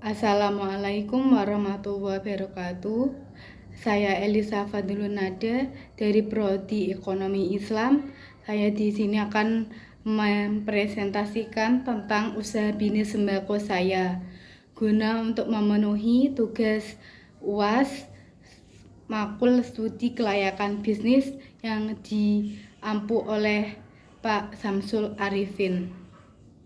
Assalamualaikum warahmatullahi wabarakatuh. Saya Elisa Fadlunada dari Prodi Ekonomi Islam. Saya di sini akan mempresentasikan tentang usaha bisnis sembako saya guna untuk memenuhi tugas UAS Makul Studi Kelayakan Bisnis yang diampu oleh Pak Samsul Arifin.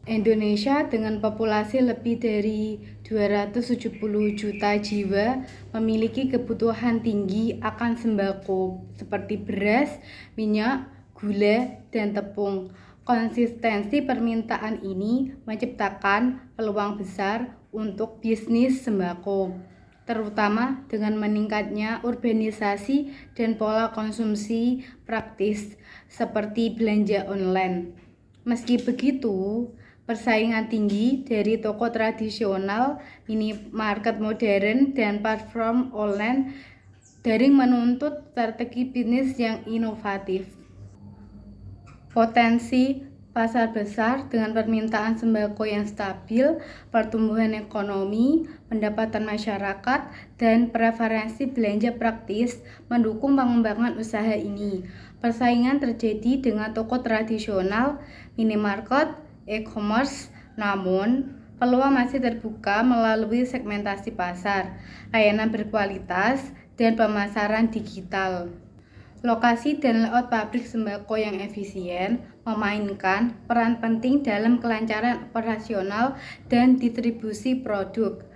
Indonesia dengan populasi lebih dari 270 juta jiwa memiliki kebutuhan tinggi akan sembako seperti beras, minyak, gula, dan tepung. Konsistensi permintaan ini menciptakan peluang besar untuk bisnis sembako, terutama dengan meningkatnya urbanisasi dan pola konsumsi praktis seperti belanja online. Meski begitu, persaingan tinggi dari toko tradisional, minimarket modern, dan platform online daring menuntut strategi bisnis yang inovatif. Potensi pasar besar dengan permintaan sembako yang stabil, pertumbuhan ekonomi, pendapatan masyarakat, dan preferensi belanja praktis mendukung pengembangan usaha ini. Persaingan terjadi dengan toko tradisional, minimarket, e-commerce, namun peluang masih terbuka melalui segmentasi pasar, layanan berkualitas, dan pemasaran digital. Lokasi dan layout pabrik sembako yang efisien memainkan peran penting dalam kelancaran operasional dan distribusi produk.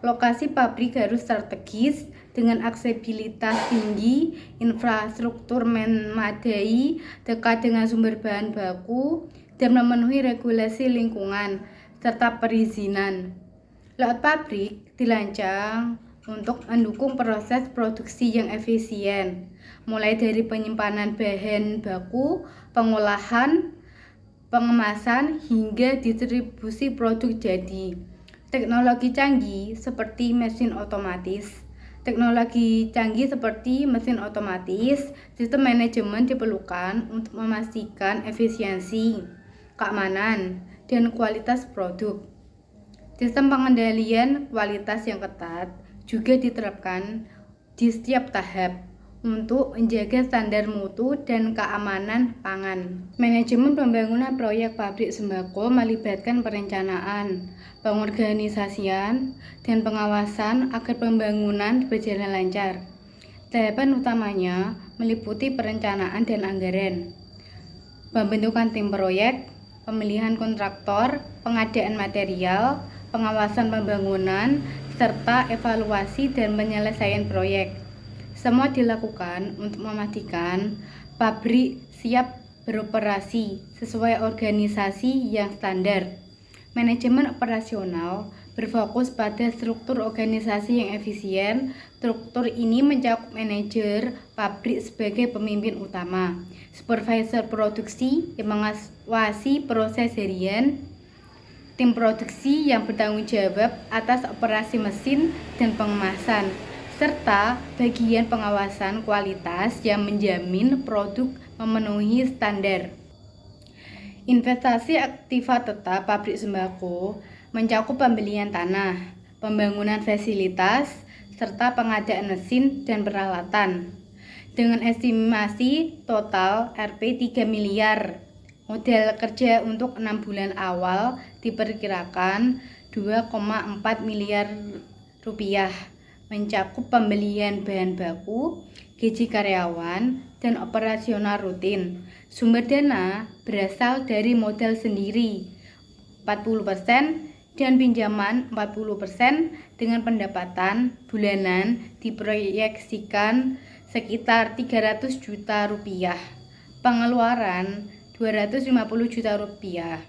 Lokasi pabrik harus strategis dengan aksesibilitas tinggi, infrastruktur memadai, dekat dengan sumber bahan baku, dan memenuhi regulasi lingkungan serta perizinan. Layout pabrik dirancang untuk mendukung proses produksi yang efisien, mulai dari penyimpanan bahan baku, pengolahan, pengemasan, hingga distribusi produk jadi. Teknologi canggih seperti mesin otomatis, sistem manajemen diperlukan untuk memastikan efisiensi, keamanan, dan kualitas produk. Sistem pengendalian kualitas yang ketat juga diterapkan di setiap tahap untuk menjaga standar mutu dan keamanan pangan. Manajemen pembangunan proyek pabrik sembako melibatkan perencanaan, pengorganisasian, dan pengawasan agar pembangunan berjalan lancar. Tahapan utamanya meliputi perencanaan dan anggaran, pembentukan tim proyek, pemilihan kontraktor, pengadaan material, pengawasan pembangunan, serta evaluasi dan penyelesaian proyek. Semua dilakukan untuk memastikan pabrik siap beroperasi sesuai organisasi yang standar. Manajemen operasional berfokus pada struktur organisasi yang efisien. Struktur ini mencakup manajer pabrik sebagai pemimpin utama, supervisor produksi yang mengawasi proses harian, tim produksi yang bertanggung jawab atas operasi mesin dan pengemasan, serta bagian pengawasan kualitas yang menjamin produk memenuhi standar. Investasi aktiva tetap pabrik sembako mencakup pembelian tanah, pembangunan fasilitas, serta pengadaan mesin dan peralatan. Dengan estimasi total Rp 3 miliar, modal kerja untuk 6 bulan awal diperkirakan 2,4 miliar rupiah, mencakup pembelian bahan baku, gaji karyawan, dan operasional rutin. Sumber dana berasal dari modal sendiri 40% dan pinjaman 40%, dengan pendapatan bulanan diproyeksikan sekitar 300 juta rupiah, pengeluaran 250 juta rupiah,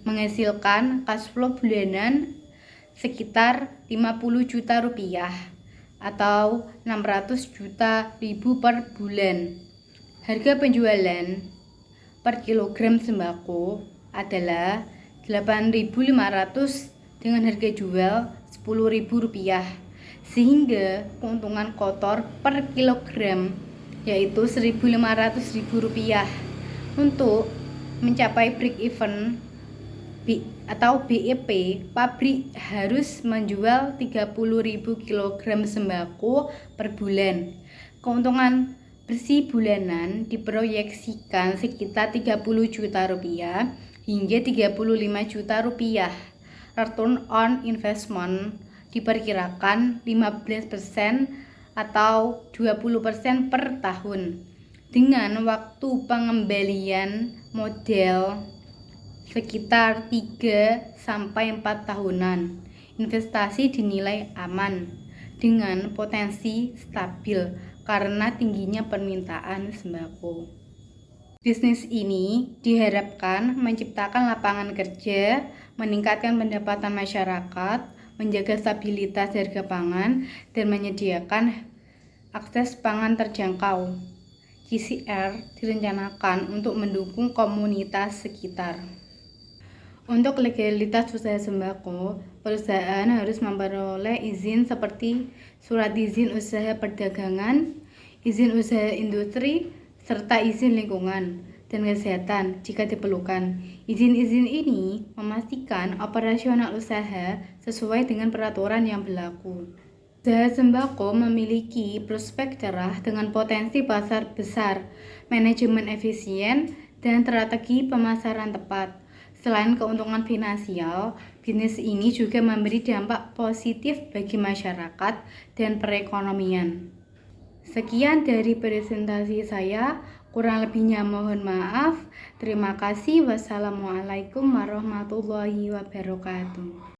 menghasilkan cash flow bulanan sekitar 50 juta rupiah atau 600 juta ribu per bulan. Harga penjualan per kilogram sembako adalah 8.500 dengan harga jual Rp10.000, sehingga keuntungan kotor per kilogram yaitu Rp1.500.000. Untuk mencapai break even atau BEP, pabrik harus menjual 30.000 kg sembako per bulan. Keuntungan bersih bulanan diproyeksikan sekitar 30 juta rupiah hingga 35 juta rupiah. Return on investment diperkirakan 15% atau 20% per tahun. Dengan waktu pengembalian modal sekitar 3-4 tahunan. Investasi dinilai aman dengan potensi stabil karena tingginya permintaan sembako. Bisnis ini diharapkan menciptakan lapangan kerja, meningkatkan pendapatan masyarakat, menjaga stabilitas harga pangan, dan menyediakan akses pangan terjangkau. KCR direncanakan untuk mendukung komunitas sekitar. Untuk legalitas usaha sembako, perusahaan harus memperoleh izin seperti surat izin usaha perdagangan, izin usaha industri, serta izin lingkungan dan kesehatan jika diperlukan. Izin-izin ini memastikan operasional usaha sesuai dengan peraturan yang berlaku. Usaha sembako memiliki prospek cerah dengan potensi pasar besar, manajemen efisien, dan strategi pemasaran tepat. Selain keuntungan finansial, bisnis ini juga memberi dampak positif bagi masyarakat dan perekonomian. Sekian dari presentasi saya, kurang lebihnya mohon maaf. Terima kasih. Wassalamualaikum warahmatullahi wabarakatuh.